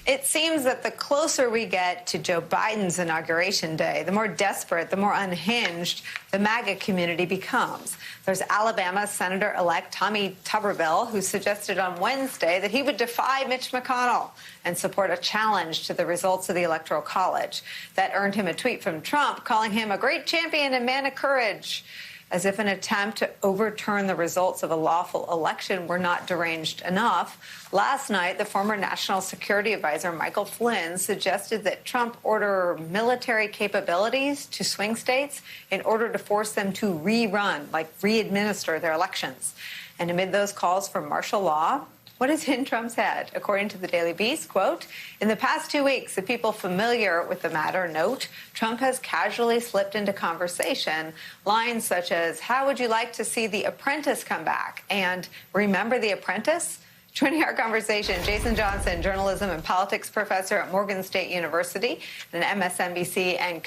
It seems that the closer we get to Joe Biden's inauguration day, the more desperate, the more unhinged the MAGA community becomes. There's Alabama Senator Elect Tommy Tuberville, who suggested on Wednesday that he would defy Mitch McConnell and support a challenge to the results of the Electoral College. That earned him a tweet from Trump calling him a great champion and man of courage, as if an attempt to overturn the results of a lawful election were not deranged enough. Last night, the former National Security Advisor Michael Flynn suggested that Trump order military capabilities to swing states in order to force them to rerun, like re-administer their elections. And amid those calls for martial law, what is in Trump's head? According to the Daily Beast, quote, in the past 2 weeks, the people familiar with the matter note Trump has casually slipped into conversation lines such as, how would you like to see The Apprentice come back? And remember The Apprentice? Joining our conversation, Jason Johnson, journalism and politics professor at Morgan State University, an MSNBC and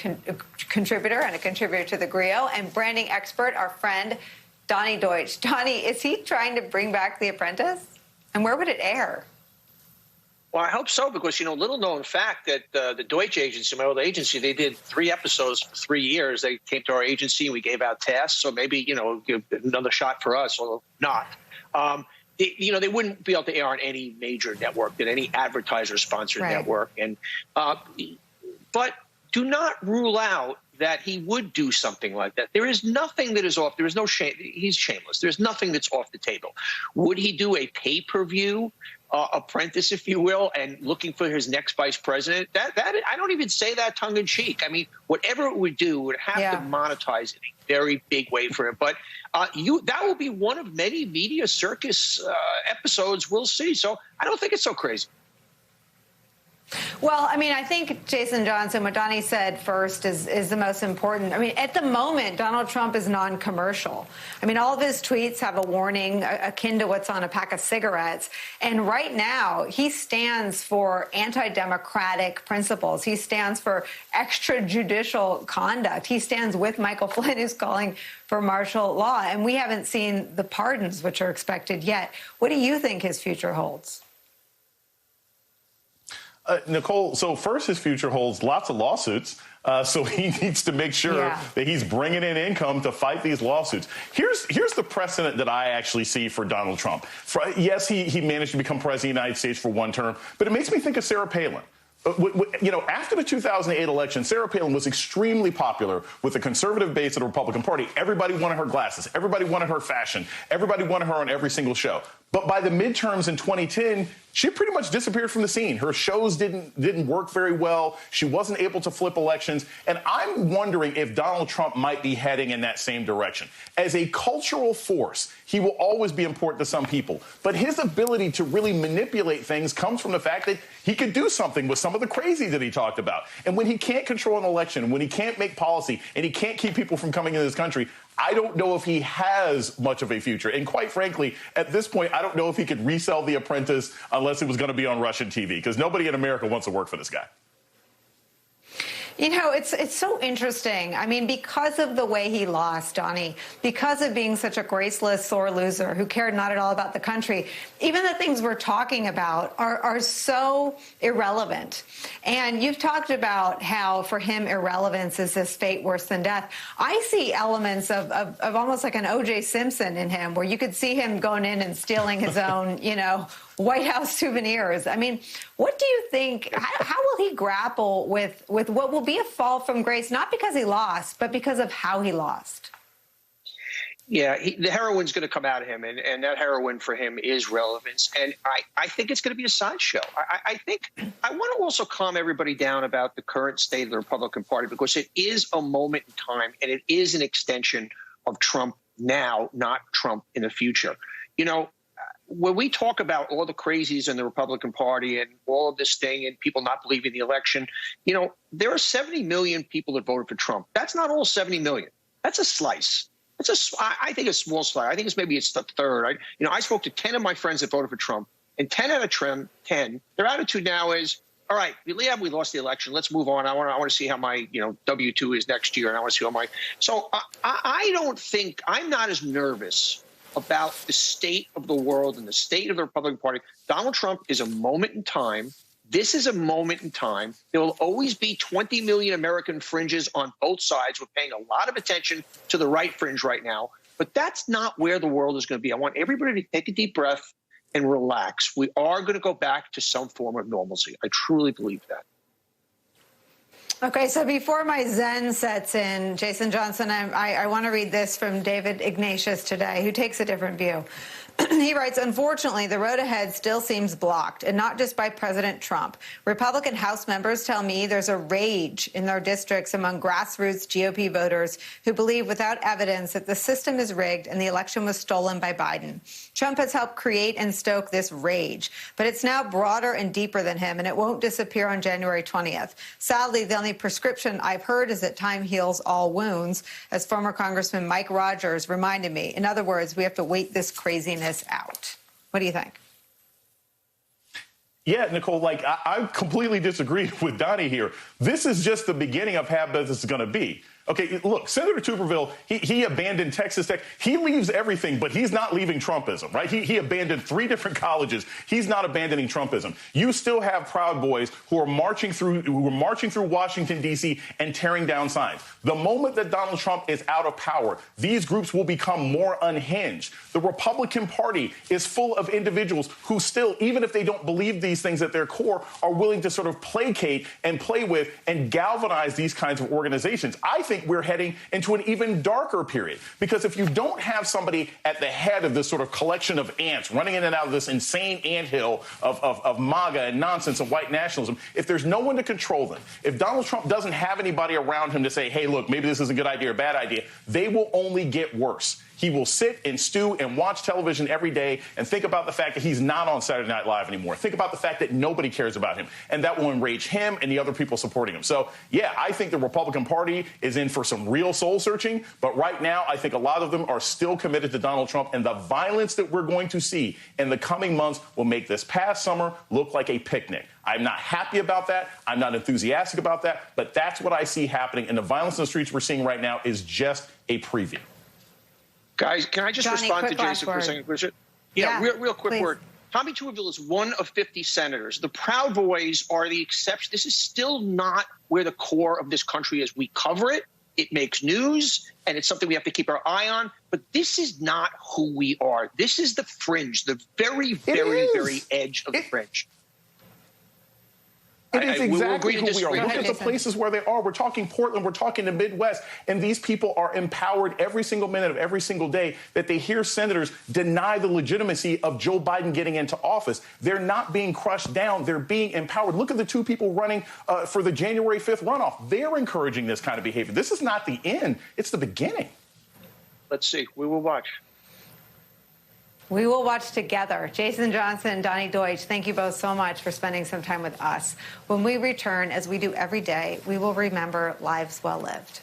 contributor and a contributor to the Griot, and branding expert, our friend, Donnie Deutsch. Donnie, is he trying to bring back The Apprentice? And where would it air? Well, I hope so, because, little known fact that the Deutsch agency, my old agency, they did 3 episodes for 3 years. They came to our agency and we gave out tasks. So maybe, give another shot for us, although not. They wouldn't be able to air on any major network, than any advertiser-sponsored network. And but do not rule out that he would do something like that. There is nothing that is off. There is no shame. He's shameless. There's nothing that's off the table. Would he do a pay-per-view apprentice, if you will, and looking for his next vice president? That I don't even say that tongue in cheek. I mean, whatever it would do would have to monetize in a very big way for him. But that will be one of many media circus episodes we'll see. So I don't think it's so crazy. Well, I mean, I think, Jason Johnson, what Donnie said first is the most important. I mean, at the moment, Donald Trump is non-commercial. I mean, all of his tweets have a warning akin to what's on a pack of cigarettes. And right now, he stands for anti-democratic principles. He stands for extrajudicial conduct. He stands with Michael Flynn, who's calling for martial law. And we haven't seen the pardons which are expected yet. What do you think his future holds? Nicole, so first, his future holds lots of lawsuits. So he needs to make sure that he's bringing in income to fight these lawsuits. Here's the precedent that I actually see for Donald Trump. Yes, he managed to become president of the United States for 1 term, but it makes me think of Sarah Palin. After the 2008 election, Sarah Palin was extremely popular with the conservative base of the Republican Party. Everybody wanted her glasses. Everybody wanted her fashion. Everybody wanted her on every single show. But by the midterms in 2010, she pretty much disappeared from the scene. Her shows didn't work very well. She wasn't able to flip elections. And I'm wondering if Donald Trump might be heading in that same direction. As a cultural force, he will always be important to some people. But his ability to really manipulate things comes from the fact that he could do something with some of the crazy that he talked about. And when he can't control an election, when he can't make policy, and he can't keep people from coming into this country, I don't know if he has much of a future. And quite frankly, at this point, I don't know if he could resell The Apprentice unless it was going to be on Russian TV, because nobody in America wants to work for this guy. You know, it's so interesting. I mean, because of the way he lost, Donnie, because of being such a graceless, sore loser who cared not at all about the country, even the things we're talking about are so irrelevant. And you've talked about how, for him, irrelevance is this fate worse than death. I see elements of almost like an O.J. Simpson in him, where you could see him going in and stealing his own, White House souvenirs. I mean, what do you think? How will he grapple with what will be a fall from grace, not because he lost, but because of how he lost? Yeah, the heroin's going to come out of him, and that heroin for him is relevance. And I think it's going to be a sideshow. I think I want to also calm everybody down about the current state of the Republican Party, because it is a moment in time, and it is an extension of Trump now, not Trump in the future. When we talk about all the crazies in the Republican Party and all of this thing and people not believing the election, there are 70 million people that voted for Trump. That's not all 70 million. That's a slice. I think a small slice. I think it's the third. I spoke to 10 of my friends that voted for Trump, and 10 out of 10, their attitude now is, all right, we lost the election. Let's move on. I want to see how my W-2 is next year, and I want to see how my. So I don't think I'm not as nervous about the state of the world and the state of the Republican Party. Donald Trump is a moment in time. This is a moment in time. There will always be 20 million American fringes on both sides. We're paying a lot of attention to the right fringe right now, but that's not where the world is going to be. I want everybody to take a deep breath and relax. We are going to go back to some form of normalcy. I truly believe that. Okay, so before my Zen sets in, Jason Johnson, I want to read this from David Ignatius today, who takes a different view. He writes, unfortunately, the road ahead still seems blocked, and not just by President Trump. Republican House members tell me there's a rage in their districts among grassroots GOP voters who believe without evidence that the system is rigged and the election was stolen by Biden. Trump has helped create and stoke this rage, but it's now broader and deeper than him, and it won't disappear on January 20th. Sadly, the only prescription I've heard is that time heals all wounds, as former Congressman Mike Rogers reminded me. In other words, we have to wait this craziness out. What do you think? Yeah, Nicole, I completely disagree with Donnie here. This is just the beginning of how this is going to be. Okay, look, Senator Tuberville, he abandoned Texas Tech. He leaves everything, but he's not leaving Trumpism, right? He abandoned 3 different colleges. He's not abandoning Trumpism. You still have Proud Boys who are marching through Washington, D.C. and tearing down signs. The moment that Donald Trump is out of power, these groups will become more unhinged. The Republican Party is full of individuals who still, even if they don't believe these things at their core, are willing to sort of placate and play with and galvanize these kinds of organizations. I think we're heading into an even darker period, because if you don't have somebody at the head of this sort of collection of ants running in and out of this insane anthill of MAGA and nonsense and white nationalism, if there's no one to control them, if Donald Trump doesn't have anybody around him to say, hey, look, maybe this is a good idea or bad idea, they will only get worse. He will sit and stew and watch television every day and think about the fact that he's not on Saturday Night Live anymore. Think about the fact that nobody cares about him. And that will enrage him and the other people supporting him. So, yeah, I think the Republican Party is in for some real soul searching. But right now, I think a lot of them are still committed to Donald Trump. And the violence that we're going to see in the coming months will make this past summer look like a picnic. I'm not happy about that. I'm not enthusiastic about that. But that's what I see happening. And the violence in the streets we're seeing right now is just a preview. Guys, can I just respond to Jason for a second? Yeah, real quick please. word. Tommy Tuberville is one of 50 senators. The Proud Boys are the exception. This is still not where the core of this country is. We cover it. It makes news, and it's something we have to keep our eye on. But this is not who we are. This is the fringe, the very, very, very edge of the fringe. It is exactly who we are. Look at the places where they are. We're talking Portland. We're talking the Midwest. And these people are empowered every single minute of every single day that they hear senators deny the legitimacy of Joe Biden getting into office. They're not being crushed down. They're being empowered. Look at the 2 people running for the January 5th runoff. They're encouraging this kind of behavior. This is not the end. It's the beginning. Let's see. We will watch. We will watch together. Jason Johnson, Donnie Deutsch, thank you both so much for spending some time with us. When we return, as we do every day, we will remember lives well lived.